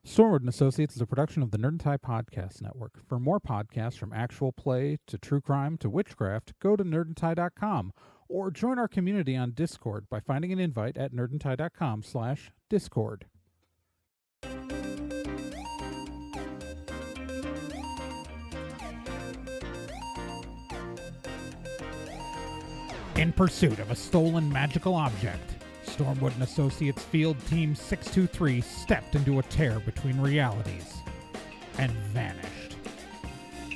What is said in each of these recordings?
Stormwood and Associates is a production of the Nerd and Tie Podcast Network. For more podcasts from actual play to true crime to witchcraft, go to nerdandtie.com or join our community on Discord by finding an invite at nerdandtie.com/discord. In pursuit of a stolen magical object, Stormwood and Associates Field Team 623 stepped into a tear between realities and vanished.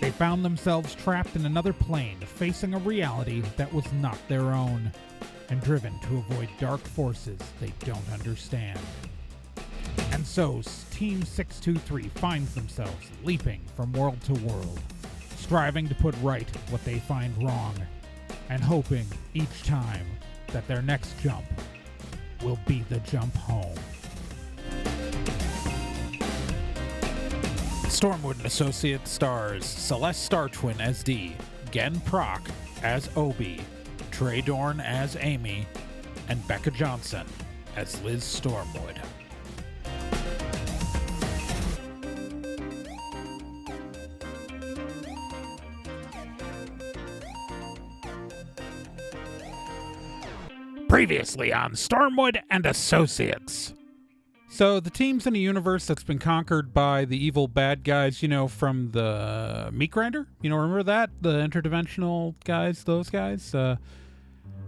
They found themselves trapped in another plane, facing a reality that was not their own, and driven to avoid dark forces they don't understand. And so, Team 623 finds themselves leaping from world to world, striving to put right what they find wrong, and hoping each time that their next jump will be the jump home. Stormwood and Associates stars Celeste Star Twin as Dee, Gen Proc as Obi, Trey Dorn as Amy, and Becca Johnson as Liz Stormwood. Previously on Stormwood and Associates. So the team's in a universe that's been conquered by the evil bad guys, from the Meat Grinder. Remember that? The interdimensional guys, those guys?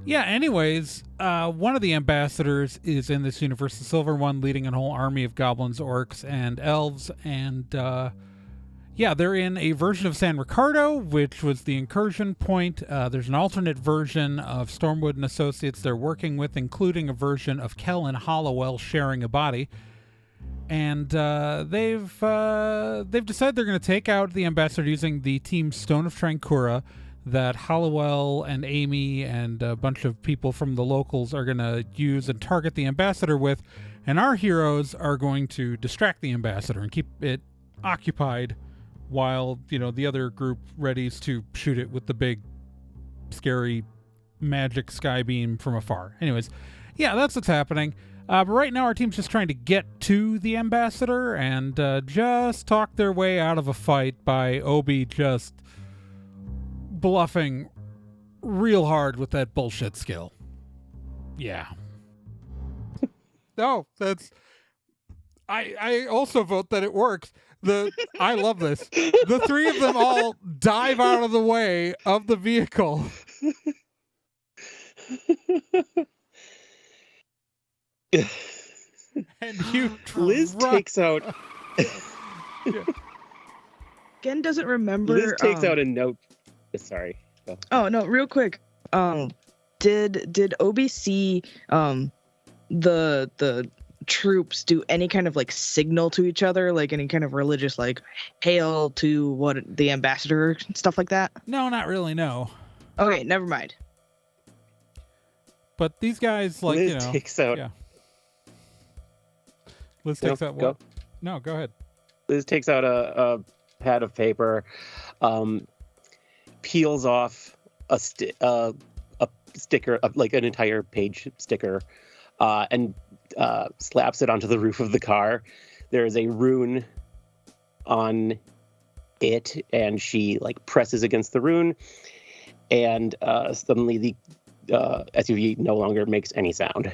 Anyways, one of the ambassadors is in this universe, the Silver One, leading a whole army of goblins, orcs, and elves, and they're in a version of San Ricardo, which was the incursion point. There's an alternate version of Stormwood and Associates they're working with, including a version of Kel and Hollowell sharing a body. And they've decided they're going to take out the ambassador using the team Stone of Trancura that Hollowell and Amy and a bunch of people from the locals are going to use and target the ambassador with. And our heroes are going to distract the ambassador and keep it occupied while, the other group readies to shoot it with the big, scary magic sky beam from afar. Anyways, that's what's happening. But right now our team's just trying to get to the ambassador and just talk their way out of a fight by Obi just bluffing real hard with that bullshit skill. Yeah. No, that's... I also vote that it works. I love this. The three of them all dive out of the way of the vehicle. And Liz takes out. Gen doesn't remember. Liz takes out a note. Sorry. Go. Oh no! Real quick. Did Obi see the troops do any kind of signal to each other, like any kind of religious hail to what the ambassador, stuff like that? No, not really. No. Okay, never mind. But these guys Liz takes out. Yeah. Liz takes out what? Go. No, go ahead. Liz takes out a pad of paper, peels off a sticker, like an entire page sticker, and slaps it onto the roof of the car. There is a rune on it, and she presses against the rune, and suddenly the SUV no longer makes any sound.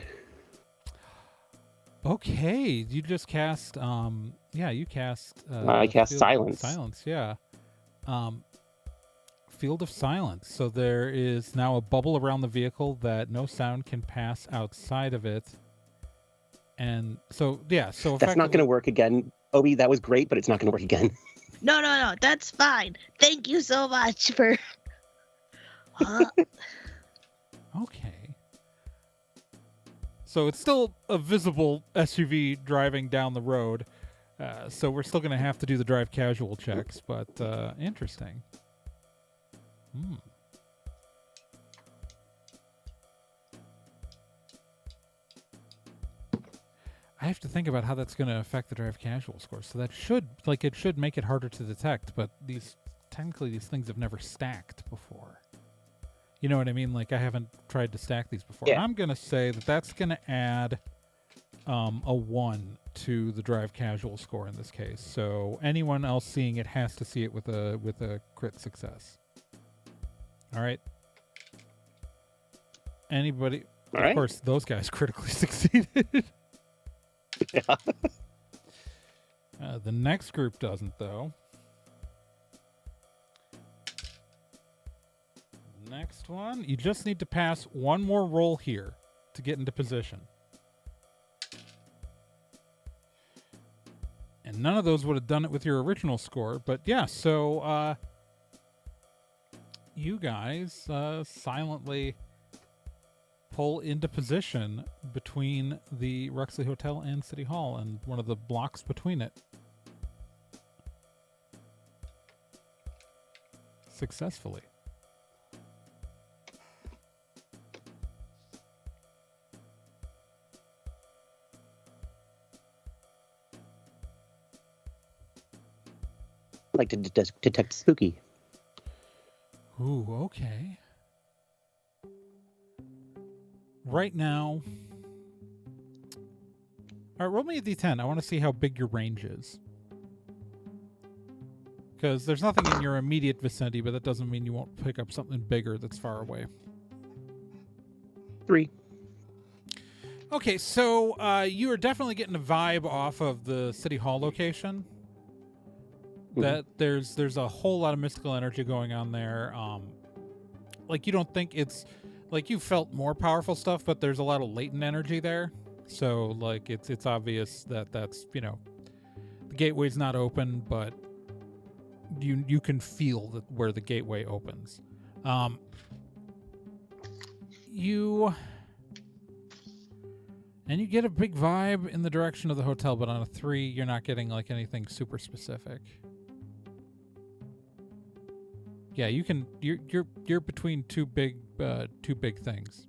Okay, you just cast you cast I cast silence. Silence, yeah. Field of Silence. So there is now a bubble around the vehicle that no sound can pass outside of it. And so that's not going to work again. Obi, that was great, but it's not going to work again. No, that's fine. Thank you so much for... Okay. So it's still a visible SUV driving down the road. So we're still going to have to do the drive casual checks, but interesting. I have to think about how that's going to affect the drive casual score. So that should make it harder to detect, but these things have never stacked before. You know what I mean? I haven't tried to stack these before. Yeah. I'm going to say that that's going to add a 1 to the drive casual score in this case. So anyone else seeing it has to see it with a crit success. All right. Anybody? All of right. course, those guys critically succeeded. Yeah. The next group doesn't, though. Next one, you just need to pass one more roll here to get into position. And none of those would have done it with your original score. But yeah, so you guys silently pull into position between the Ruxley Hotel and City Hall and one of the blocks between it. Successfully. Like to detect spooky. Ooh, okay. Right now... Alright, roll me a d10. I want to see how big your range is. Because there's nothing in your immediate vicinity, but that doesn't mean you won't pick up something bigger that's far away. 3. Okay, so you are definitely getting a vibe off of the City Hall location. That there's a whole lot of mystical energy going on there. Like, you don't think it's... Like, you felt more powerful stuff, but there's a lot of latent energy there. So, like, it's obvious that that's, you know... The gateway's not open, but... You can feel that where the gateway opens. You get a big vibe in the direction of the hotel, but on a 3, you're not getting like anything super specific. Yeah, you can. You're between two big things.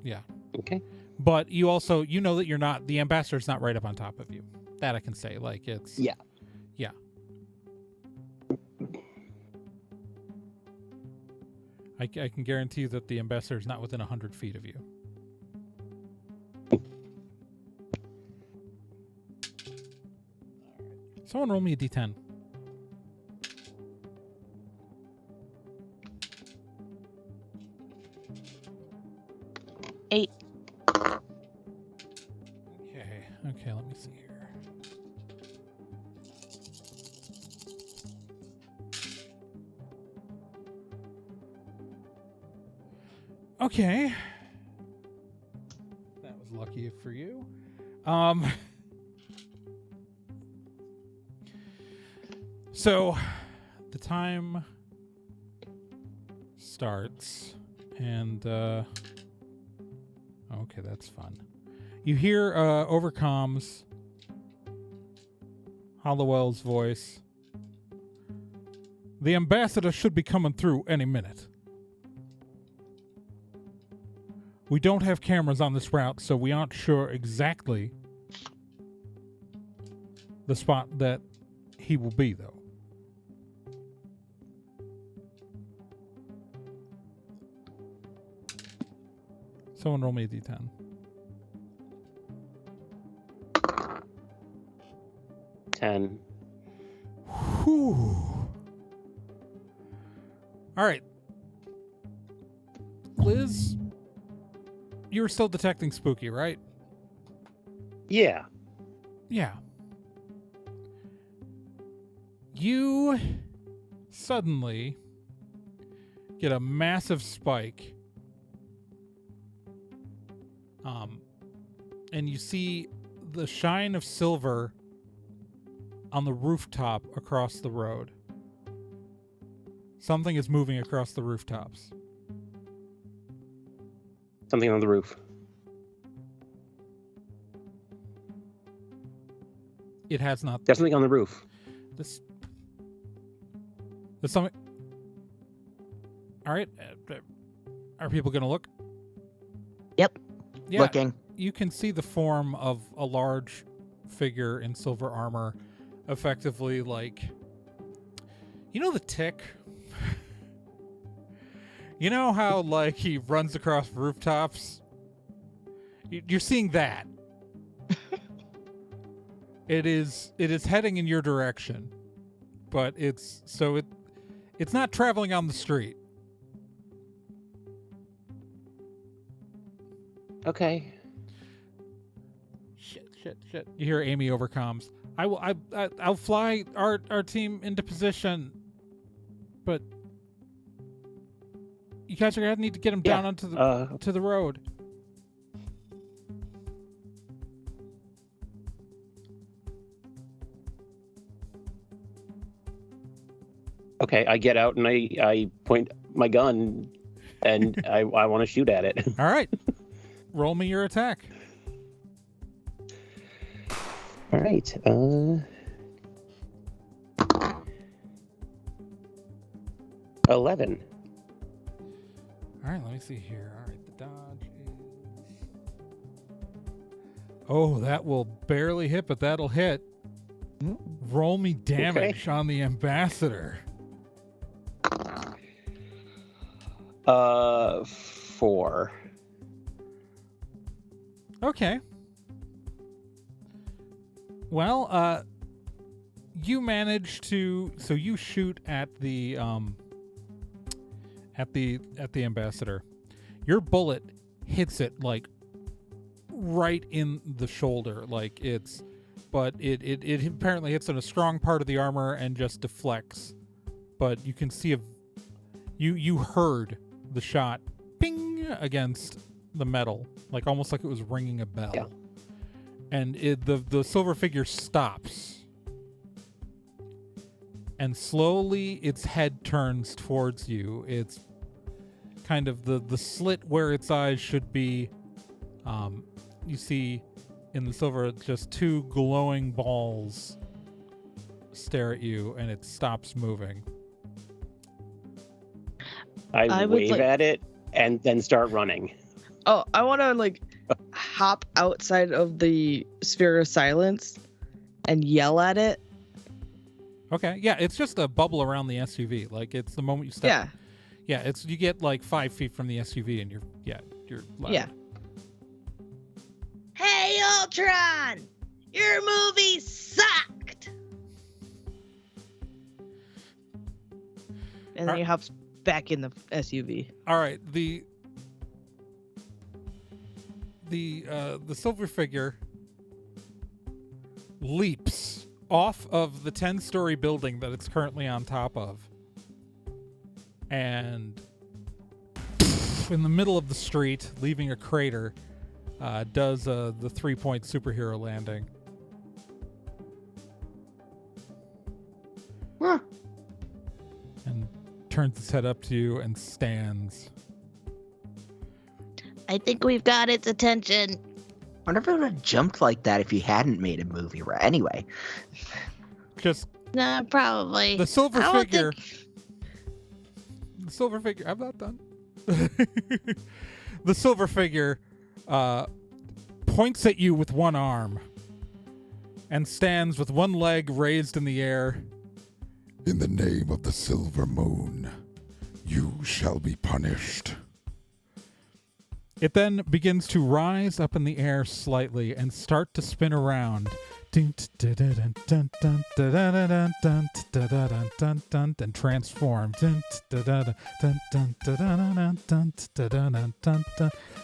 Yeah. Okay. But you also know that you're not. The ambassador's not right up on top of you. That I can say. Like it's. Yeah. Yeah. I can guarantee you that the ambassador is not within 100 feet of you. Someone roll me a d10. Eight. Okay, let me see here. Okay. That was lucky for you. So the time starts and okay, that's fun. You hear over comms Hollowell's voice. The ambassador should be coming through any minute. We don't have cameras on this route, so we aren't sure exactly the spot that he will be, though. Someone roll me a d10. 10. Whew. All right. Liz, you were still detecting spooky, right? Yeah. Yeah. You suddenly get a massive spike. And you see the shine of silver on the rooftop across the road. Something is moving across the rooftops. Something on the roof. It has not. There's something on the roof. There's something. All right. Are people going to look? Yep. Yeah. Looking. You can see the form of a large figure in silver armor, effectively like, you know, the Tick. You know how like he runs across rooftops? You're seeing that It is heading in your direction, but it's not traveling on the street. Okay. Shit. You hear Amy over comms. I'll fly our team into position, but you guys are gonna need to get him down onto the to the road. Okay, I get out and I point my gun, and I want to shoot at it. All right, roll me your attack. All right. 11. All right, let me see here. All right, the dodge is... Oh, that will barely hit, but that'll hit. Roll me damage on the ambassador. 4. Okay. Well, you manage to... So you shoot at the ambassador. Your bullet hits it like right in the shoulder, like it's, but it apparently hits in a strong part of the armor and just deflects. But you can see you heard the shot ping against the metal, like almost like it was ringing a bell. Yeah. And the silver figure stops. And slowly its head turns towards you. It's kind of the slit where its eyes should be. You see in the silver just two glowing balls stare at you, and it stops moving. I wave at it and then start running. Oh, I want to hop outside of the sphere of silence and yell at it. Okay, yeah, it's just a bubble around the SUV. Like, it's the moment you step. Yeah, it's you get like 5 feet from the SUV and you're loud. Yeah. Hey, Ultron! Your movie sucked! And then he hops back in the SUV. All right, the silver figure leaps off of the 10-story building that it's currently on top of, and in the middle of the street, leaving a crater, does the 3-point superhero landing. Huh. And turns its head up to you and stands. I think we've got its attention. Wonder if it would have jumped like that if you hadn't made a movie. Right? Anyway. Just Nah, probably. the silver I don't figure. think- The silver figure. I'm not done. The silver figure points at you with one arm and stands with one leg raised in the air. In the name of the silver moon, you shall be punished. It then begins to rise up in the air slightly and start to spin around. And transform. I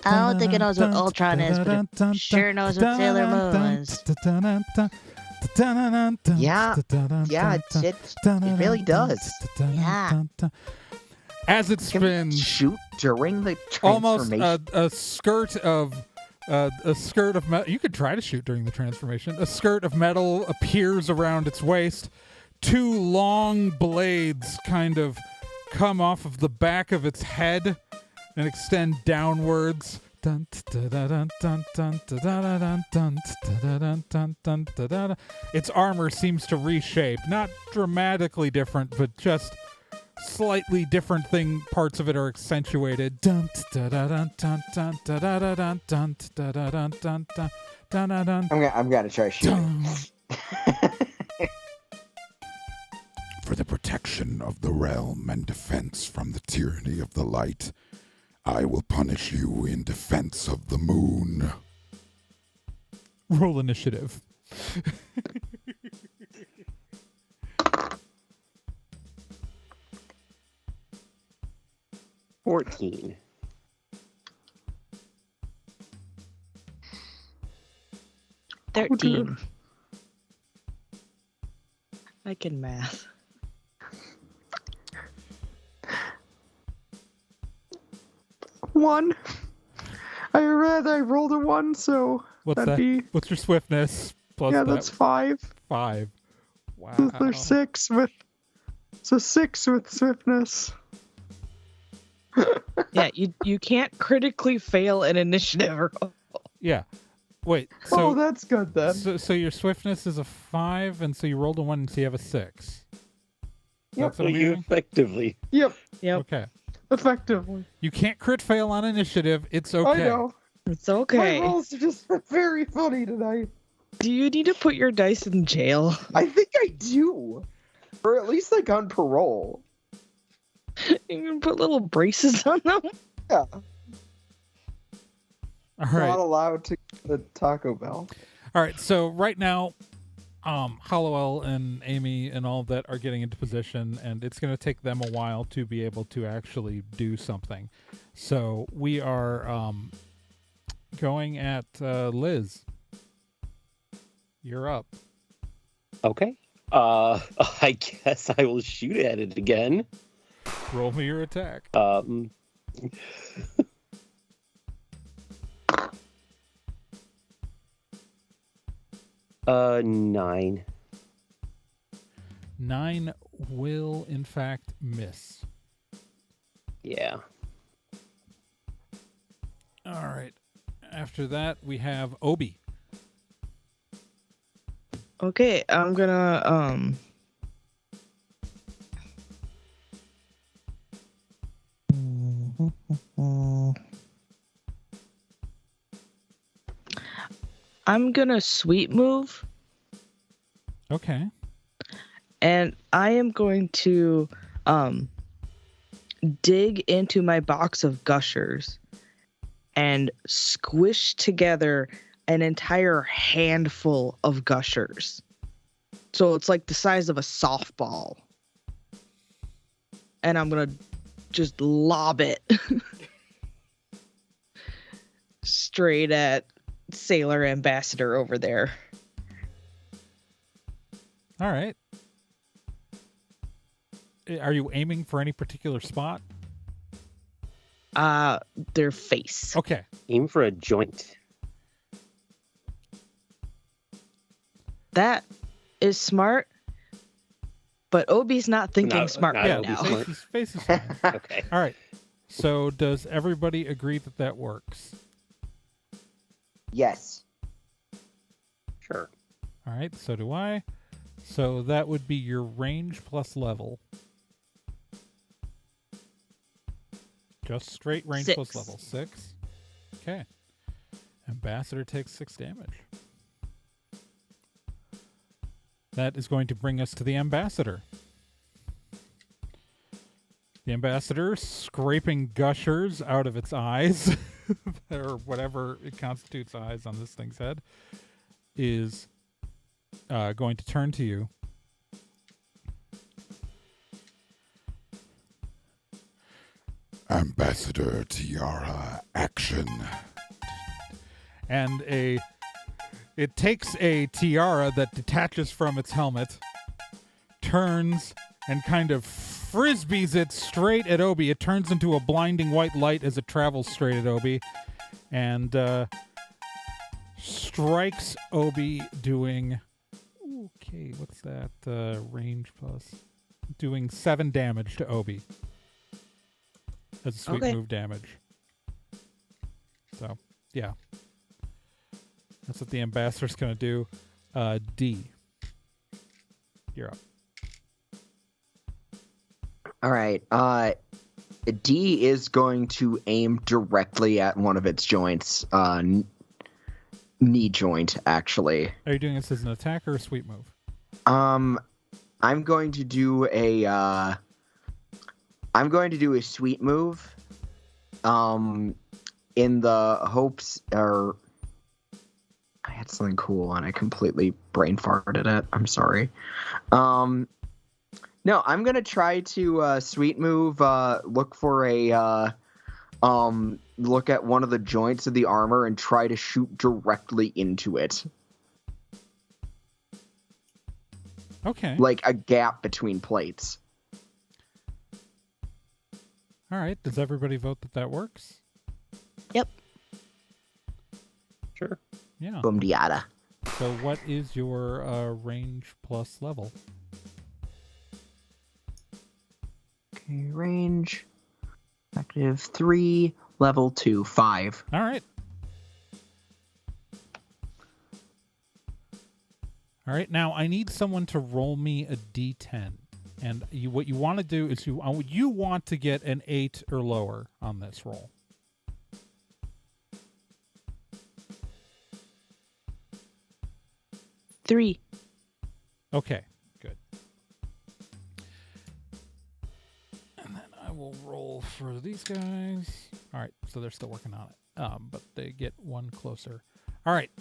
don't think it knows what Ultron is, but it sure knows what Sailor Moon is. Yeah, it really does. Yeah. As it Can we spins, shoot during the almost transformation. a skirt of metal. You could try to shoot during the transformation. A skirt of metal appears around its waist. Two long blades kind of come off of the back of its head and extend downwards. Its armor seems to reshape, not dramatically different, but just slightly different parts of it are accentuated. I'm gonna try shooting. For the protection of the realm and defense from the tyranny of the light, I will punish you in defense of the moon. Roll initiative. 14. Oh, 13. I can math. 1. I rolled a 1, so What's that'd that? be What's your swiftness? Plus yeah, that that's 5. 5. Wow. So there's 6 with swiftness. Yeah, you can't critically fail an initiative roll. Yeah. Wait. So that's good then. So your swiftness is a 5, and so you rolled a 1, and so you have a 6. Yep. That's what I'm You hearing? effectively. Yep, Okay. effectively. You can't crit fail on initiative. It's okay. I know. It's okay. My rolls are just very funny tonight. Do you need to put your dice in jail? I think I do. Or at least like on parole. You can put little braces on them? Yeah. All Not right. allowed to go to Taco Bell. All right. So right now, Hollowell and Amy and all of that are getting into position, and it's going to take them a while to be able to actually do something. So we are going at Liz. You're up. Okay. I guess I will shoot at it again. Roll me your attack. 9. 9 will, in fact, miss. Yeah. All right. After that, we have Obi. Okay, I'm gonna I'm gonna sweep move, Okay. and I am going to dig into my box of gushers and squish together an entire handful of gushers. So it's like the size of a softball. And I'm gonna just lob it straight at Sailor Ambassador over there. All right. Are you aiming for any particular spot? Their face. Okay. Aim for a joint. That is smart, but Obi's not thinking Not- smart not right Obi's now. smart. Face is fine. Okay. All right. So does everybody agree that that works? Yes. Sure. All right. So do I. So that would be your range plus level. Just straight range 6. plus level. 6. Okay. Ambassador takes 6 damage. That is going to bring us to the Ambassador. The Ambassador, scraping gushers out of its eyes, or whatever it constitutes eyes on this thing's head, is going to turn to you. Ambassador Tiara, action. And it takes a tiara that detaches from its helmet, turns, and kind of frisbees it straight at Obi. It turns into a blinding white light as it travels straight at Obi, and strikes Obi doing... Okay, what's that? Range plus... Doing 7 damage to Obi. As a sweep Okay. move damage. So, yeah. That's what the Ambassador's going to do. D. You're up. All right. D is going to aim directly at one of its joints. Knee joint, actually. Are you doing this as an attack or a sweep move? I'm going to do a sweep move. In the hopes, or had something cool and I completely brain farted it. I'm sorry. No, I'm gonna try to sweet move. Look for a look at one of the joints of the armor and try to shoot directly into it. Okay. Like a gap between plates. All right. Does everybody vote that works? Yep. Sure. Yeah. Boom diada. So what is your range plus level? Okay, range. Active 3, level 2, 5. All right. All right. Now I need someone to roll me a d10, and what you want to do is you want to get an 8 or lower on this roll. Three. Okay. Good. And then I will roll for these guys. All right. So they're still working on it, but they get one closer. All right.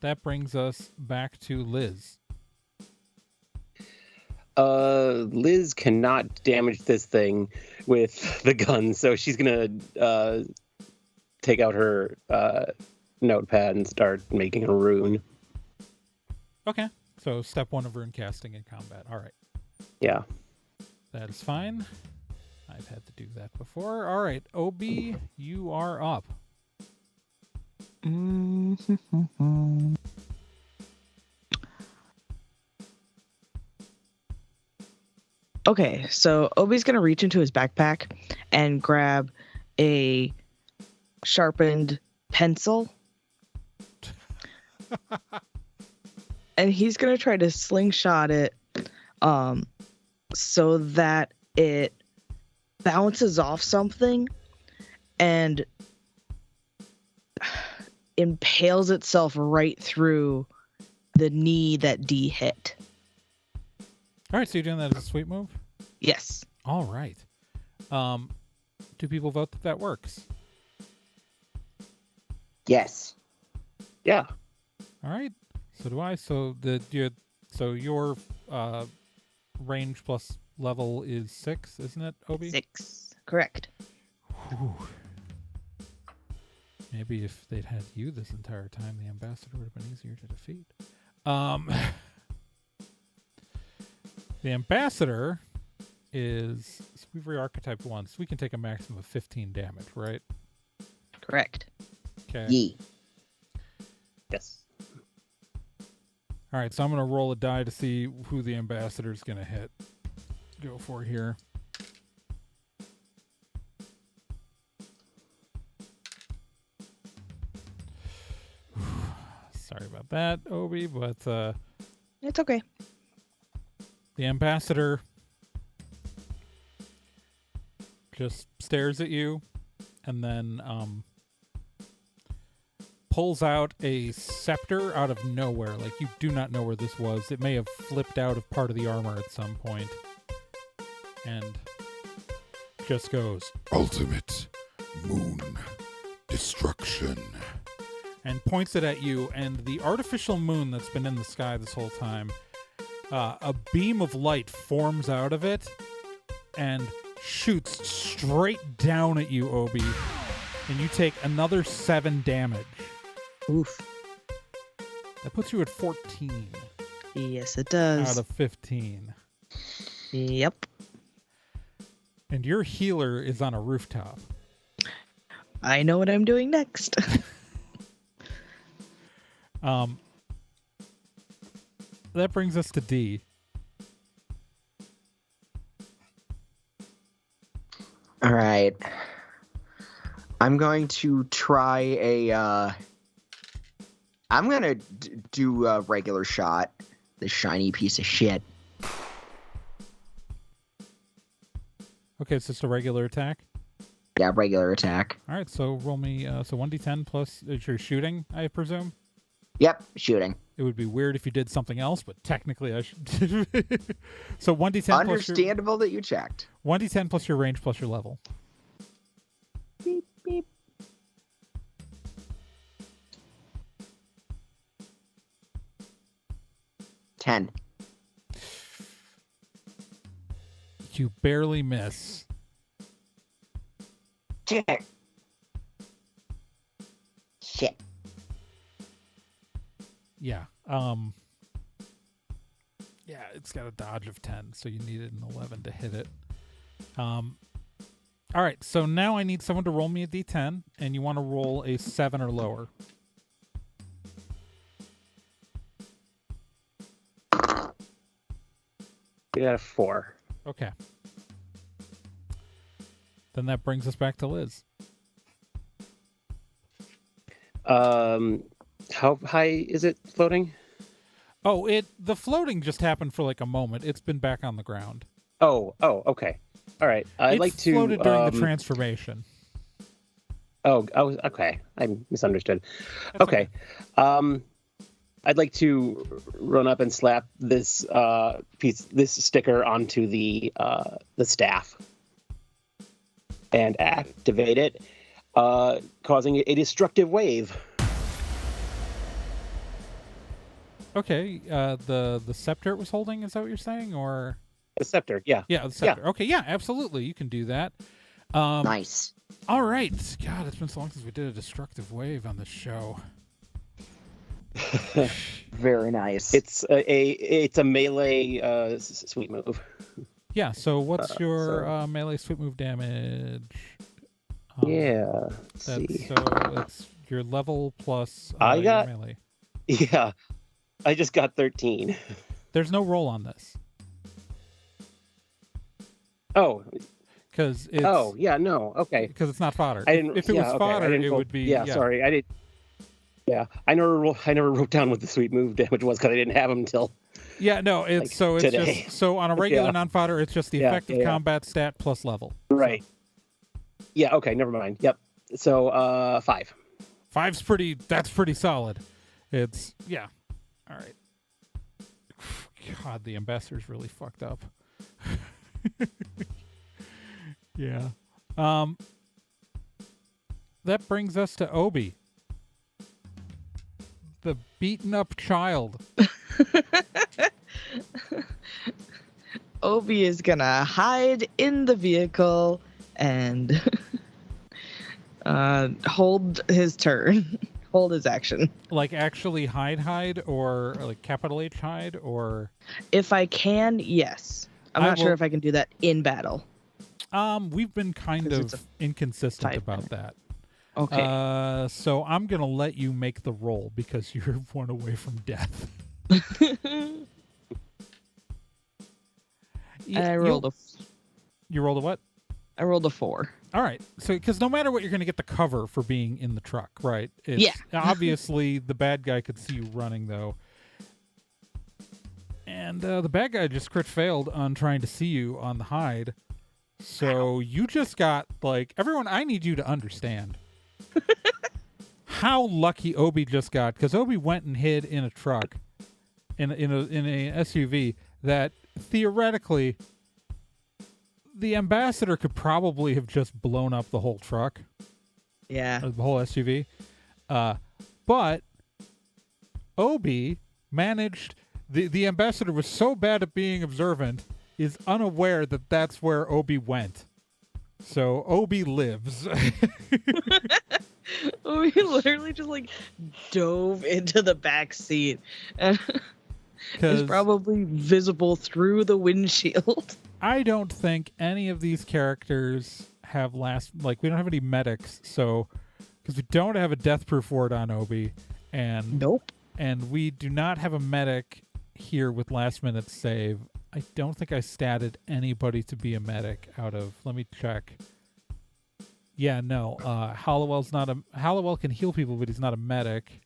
That brings us back to Liz. Liz cannot damage this thing with the gun, so she's gonna take out her notepad and start making a rune. Okay. So step 1 of rune casting in combat. All right. Yeah. That is fine. I've had to do that before. All right. OB, you are up. Okay, so Obi's gonna reach into his backpack and grab a sharpened pencil. And he's gonna try to slingshot it so that it bounces off something and impales itself right through the knee that D hit. All right. So you're doing that as a sweep move? Yes. All right. Do people vote that works? Yes. Yeah. All right. So do I. So your range plus level is 6, isn't it, Obi? 6. Correct. Whew. Maybe if they'd had you this entire time, the ambassador would have been easier to defeat. The ambassador is, so we've re-archetyped once. We can take a maximum of 15 damage, right? Correct. Okay. Yee. Yes. All right, so I'm going to roll a die to see who the ambassador's going to hit. Go for here. Sorry about that, Obi, but It's okay. the ambassador just stares at you and then pulls out a scepter out of nowhere. Like, you do not know where this was. It may have flipped out of part of the armor at some point. And just goes, Ultimate moon destruction. and points it at you, and the artificial moon that's been in the sky this whole time, a beam of light forms out of it and shoots straight down at you, Obi, and you take another 7 damage. Oof. That puts you at 14 Yes, it does. out of 15. Yep. And your healer is on a rooftop. I know what I'm doing next. That brings us to D. All right. I'm going to try a. I'm gonna do a regular shot. The shiny piece of shit. Okay, it's just a regular attack. Yeah, regular attack. All right, so roll me. So 1d10 plus is your shooting, I presume. Yep, shooting. It would be weird if you did something else, but technically I should. So 1d10 Understandable that you checked. 1d10 plus your range plus your level. Beep, beep. 10. You barely miss. Shit. Yeah. Yeah, it's got a dodge of 10, so you needed an 11 to hit it. All right, so now I need someone to roll me a d10, and you want to roll a 7 or lower. You got a 4. Okay. Then that brings us back to Liz. How high is it floating? Oh, the floating just happened for like a moment. It's been back on the ground. Oh, okay. All right. I'd It's like to floated during the transformation. Okay. I misunderstood. That's Okay. I'd like to run up and slap this this sticker onto the staff and activate it, causing a destructive wave. Okay, the scepter it was holding, is that what you're saying? Or The scepter, yeah. yeah, the scepter. Okay, yeah, absolutely. You can do that. Nice. All right. God, it's been so long since we did a destructive wave on this show. Very nice. It's a melee sweet move. Yeah, so what's your melee sweep move damage? Let's see. So it's your level plus I got your melee. Yeah. I just got 13. There's no roll on this. Oh. Because it's... Oh, yeah, no. Okay. Because it's not fodder. I didn't, if it was fodder, it would be... Yeah, sorry. I did. Yeah, I never wrote down what the sweet move damage was because I didn't have them until... Yeah, no, it's today. just... So on a regular non-fodder, it's just the effective combat stat plus level. Right. So. Yeah, okay, never mind. Yep. So, 5. 5's pretty... That's pretty solid. It's... Yeah. All right. God, the ambassador's really fucked up. Yeah. That brings us to Obi. The beaten up child. Obi is gonna hide in the vehicle and hold his turn. Hold his action. Like actually hide, or like capital H hide, or... If I can, yes. I'm not sure if I can do that in battle. We've been kind of inconsistent about that. Okay. So I'm going to let you make the roll because you're one away from death. I rolled You rolled a what? I rolled a 4. All right. So, because no matter what, you're going to get the cover for being in the truck, right? Yeah. Obviously, the bad guy could see you running, though. And the bad guy just crit failed on trying to see you on the hide. So you just got, like, everyone, I need you to understand how lucky Obi just got, because Obi went and hid in a truck, in a SUV that theoretically the ambassador could probably have just blown up the whole truck. Yeah. Or the whole SUV. But Obi managed, the ambassador was so bad at being observant, is unaware that that's where Obi went. So Obi lives. Obi literally just like dove into the back seat and is probably visible through the windshield. I don't think any of these characters have we don't have any medics, so because we don't have a death proof ward on Obi, and nope, and we do not have a medic here with last minute save. I don't think I statted anybody to be a medic out of. Let me check. Yeah, no. Halliwell can heal people, but he's not a medic.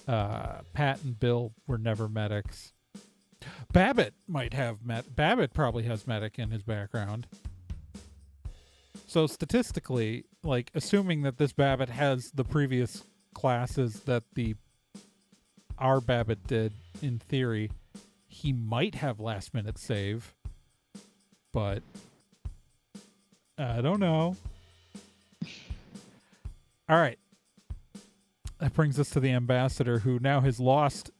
Pat and Bill were never medics. Babbitt might have Babbitt probably has medic in his background. So statistically, like assuming that this Babbitt has the previous classes that our Babbitt did in theory, he might have last minute save, but I don't know. All right. That brings us to the ambassador, who now has lost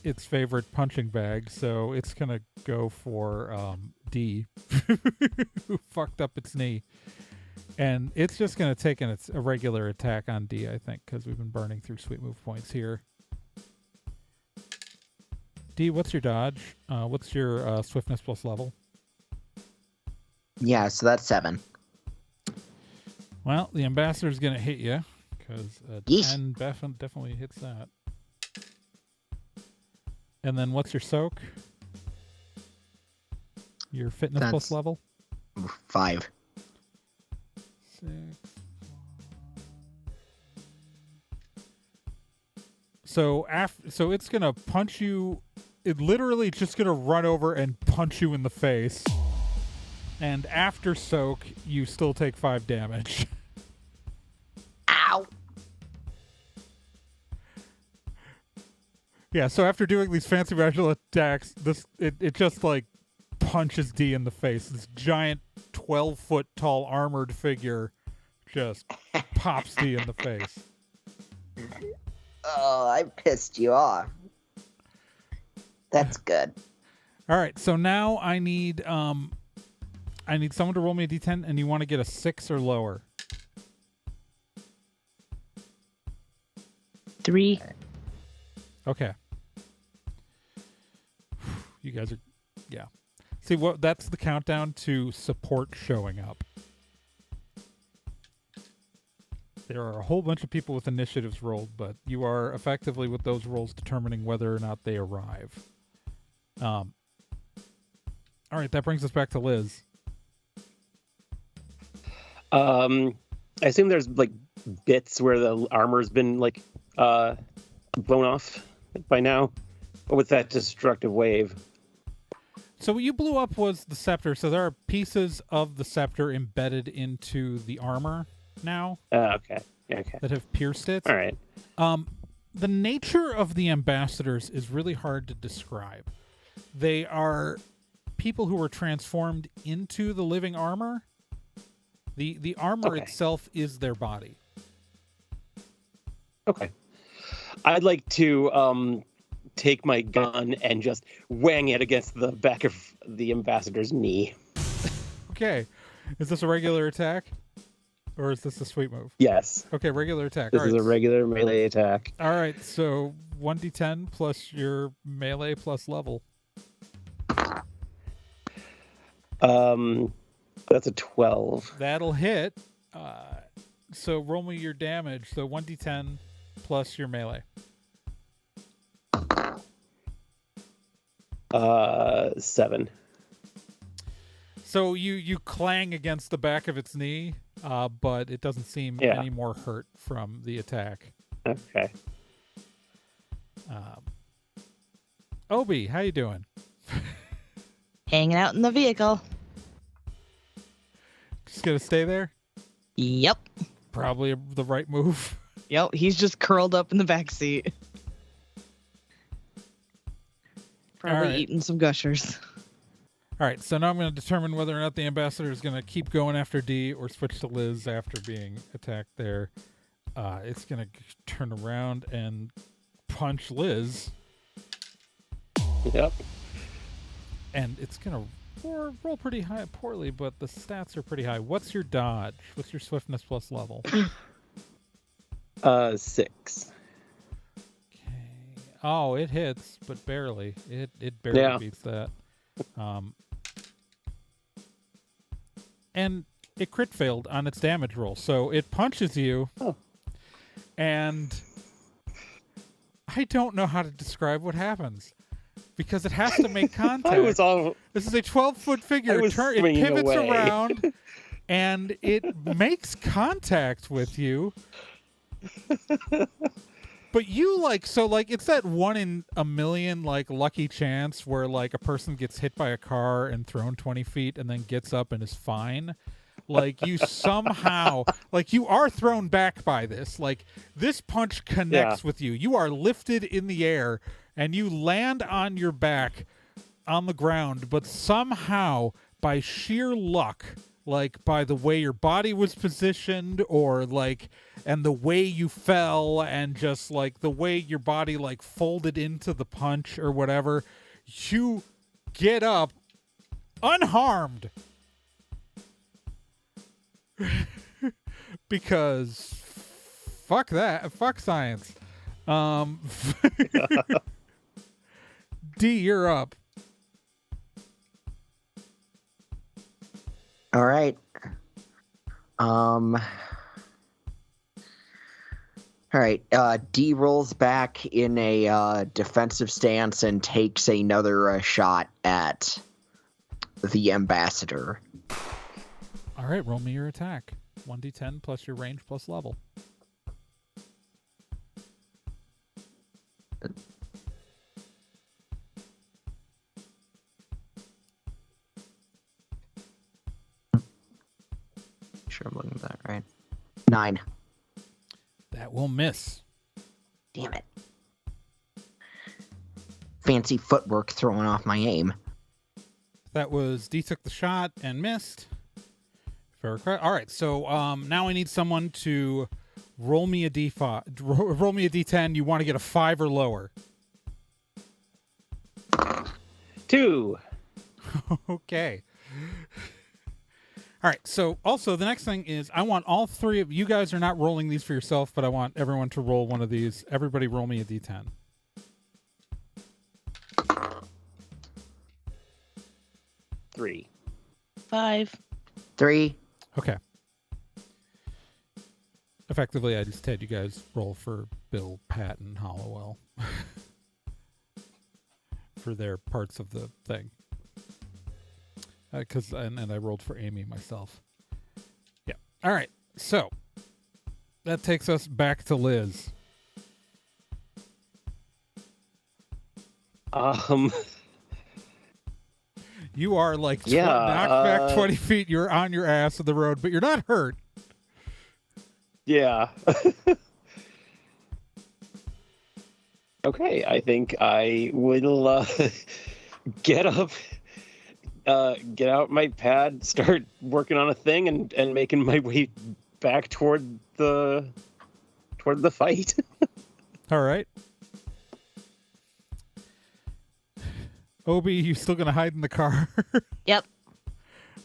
its favorite punching bag, so it's gonna go for D, who fucked up its knee, and it's just gonna take a regular attack on D, I think, because we've been burning through sweet move points here. D, what's your dodge? What's your swiftness plus level? Yeah, so that's 7. Well, the ambassador's gonna hit you because 10 definitely hits that. And then what's your soak? Your fitness plus level? 5. 6. So it's gonna punch you. It literally just gonna run over and punch you in the face. And after soak, you still take 5 damage. Ow! Yeah, so after doing these fancy magical attacks, it just like punches D in the face. This giant 12-foot tall armored figure just pops D in the face. Oh, I pissed you off. That's good. All right, so now I need someone to roll me a d10, and you want to get a 6 or lower. 3. Okay. You guys are, yeah. See, that's the countdown to support showing up. There are a whole bunch of people with initiatives rolled, but you are effectively with those rolls determining whether or not they arrive. All right, that brings us back to Liz. I assume there's like bits where the armor's been like blown off by now, with that destructive wave. So what you blew up was the scepter. So there are pieces of the scepter embedded into the armor now. Okay. That have pierced it. All right. The nature of the ambassadors is really hard to describe. They are people who were transformed into the living armor. The armor itself is their body. Okay. I'd like to take my gun and just whang it against the back of the ambassador's knee. Okay. Is this a regular attack? Or is this a sweet move? Yes. Okay, regular attack. This is a regular melee attack. All right, so 1d10 plus your melee plus level. That's a 12. That'll hit. So roll me your damage. So 1d10 plus your melee. 7. So you clang against the back of its knee, but it doesn't seem any more hurt from the attack. Okay. Obi, how you doing? Hanging out in the vehicle. Just gonna stay there? Yep. Probably the right move. Yep, he's just curled up in the back seat. Probably eating some gushers. All right, so now I'm going to determine whether or not the ambassador is going to keep going after D or switch to Liz after being attacked there. It's going to turn around and punch Liz. Yep. And it's going to roll pretty poorly, but the stats are pretty high. What's your dodge? What's your swiftness plus level? 6. Okay. Oh, it hits, but barely. It barely beats that. And it crit failed on its damage roll. So it punches you, and I don't know how to describe what happens because it has to make contact. This is a 12-foot figure. It pivots around, and it makes contact with you. But you it's that 1 in a million lucky chance where a person gets hit by a car and thrown 20 feet and then gets up and is fine. You somehow you are thrown back by this. This punch connects with you. You are lifted in the air and you land on your back on the ground, but somehow by sheer luck, by the way your body was positioned or and the way you fell and just like the way your body like folded into the punch or whatever, you get up unharmed. Because fuck that. Fuck science. D, you're up. All right. All right. D rolls back in a defensive stance and takes another shot at the ambassador. All right, roll me your attack. 1d10 plus your range plus level. Sure, I'm looking at that right. 9. That will miss. Damn it. Fancy footwork throwing off my aim. That was D took the shot and missed. Fair correct. All right, so now I need someone to roll me a D5. Roll me a D10. You want to get a 5 or lower. 2. Okay. All right, so also the next thing is I want all three of you guys are not rolling these for yourself, but I want everyone to roll one of these. Everybody roll me a D10. 3. 5. 3. Okay. Effectively, I just had you guys roll for Bill, Pat, and Hollowell for their parts of the thing. And I rolled for Amy myself. Yeah. All right. So that takes us back to Liz. You are like knocked back 20 feet. You're on your ass of the road, but you're not hurt. Yeah. Okay, I think I will get up, get out my pad, start working on a thing, and making my way back toward the fight. All right. Obi, you still gonna hide in the car? Yep.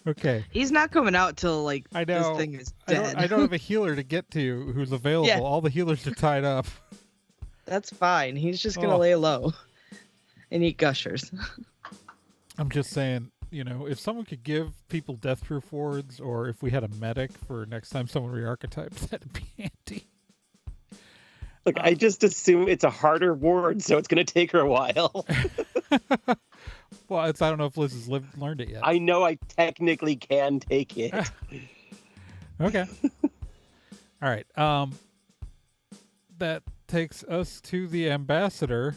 Okay. He's not coming out till like I know. this thing is dead. I don't have a healer to get to who's available. Yeah. All the healers are tied up. That's fine. He's just gonna lay low and eat gushers. I'm just saying, if someone could give people death-proof wards, or if we had a medic for next time someone re-archetypes, that'd be handy. Look, I just assume it's a harder ward, so it's going to take her a while. Well, I don't know if Liz has learned it yet. I know I technically can take it. Okay. All right. That takes us to the ambassador.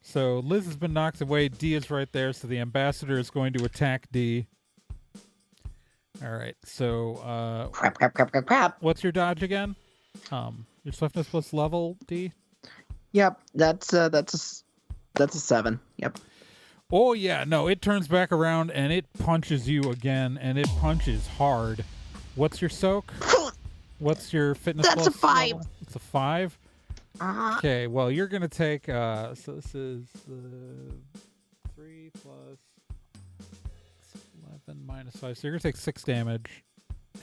So Liz has been knocked away. D is right there, so the ambassador is going to attack D. All right. So Crap. what's your dodge again? Your swiftness plus level, D? Yep, that's a 7. Yep. Oh yeah, no, it turns back around and it punches you again, and it punches hard. What's your soak? What's your fitness That's plus a 5. level? It's a 5? Okay, well, you're going to take, so this is 3 plus 11 minus 5. So you're going to take 6 damage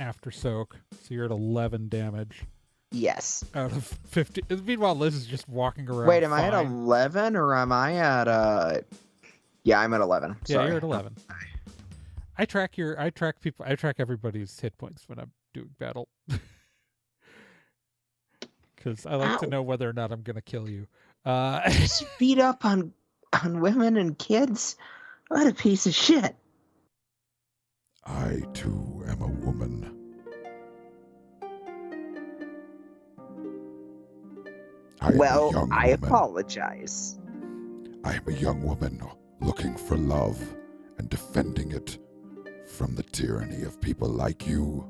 after soak. So you're at 11 damage Yes. out of 50. Meanwhile, Liz is just walking around. Wait, am I at fine. 11 or am I at Yeah, I'm at 11. Yeah, Sorry. you're at 11. I track everybody's hit points when I'm doing battle. Because I like to know whether or not I'm going to kill you. Just beat up on women and kids? What a piece of shit. I, too, am a woman. I apologize. I am a young woman looking for love and defending it from the tyranny of people like you.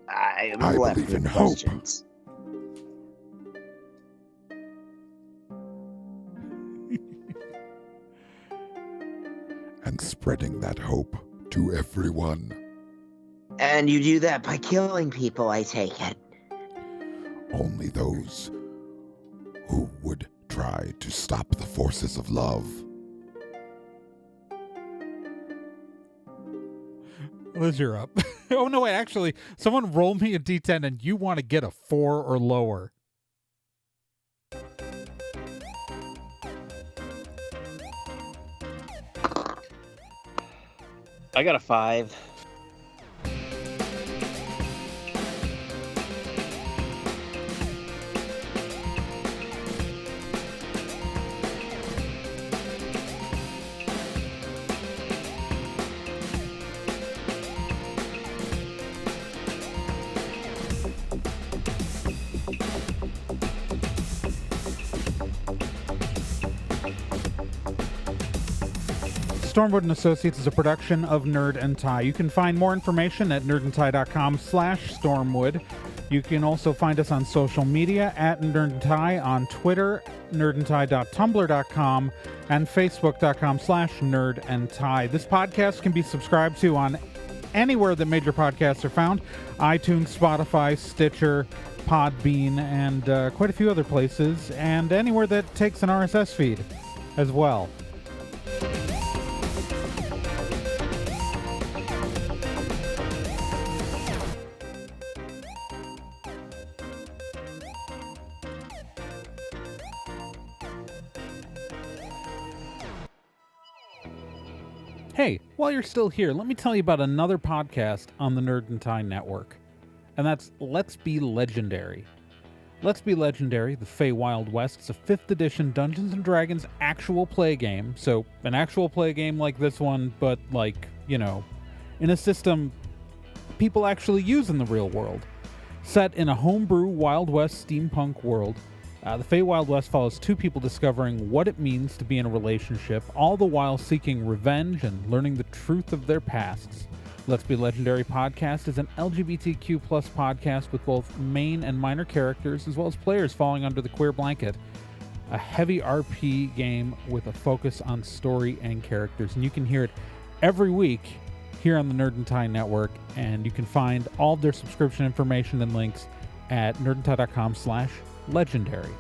I I left believe in with hope. questions. And spreading that hope to everyone. And you do that by killing people, I take it. Only those who would try to stop the forces of love. Liz, you're up. Oh, no, wait, actually, someone roll me a d10 and you want to get a 4 or lower. I got a 5. Stormwood & Associates is a production of Nerd and Tie. You can find more information at nerdandtie.com/stormwood. You can also find us on social media at Nerd and Tie on Twitter, nerdandtie.tumblr.com, and facebook.com/nerdandtie. This podcast can be subscribed to on anywhere that major podcasts are found: iTunes, Spotify, Stitcher, Podbean, and quite a few other places, and anywhere that takes an RSS feed as well. Hey, while you're still here, let me tell you about another podcast on the Nerd and Tie Network, and that's Let's Be Legendary. Let's Be Legendary, the Feywild West, is a 5th edition Dungeons & Dragons actual play game, so an actual play game like this one, but like, you know, in a system people actually use in the real world. Set in a homebrew Wild West steampunk world, the Feywild West follows 2 people discovering what it means to be in a relationship, all the while seeking revenge and learning the truth of their pasts. Let's Be Legendary podcast is an LGBTQ+ podcast with both main and minor characters, as well as players falling under the queer blanket. A heavy RP game with a focus on story and characters, and you can hear it every week here on the Nerd and Tie Network, and you can find all of their subscription information and links at nerdandtie.com/legendary.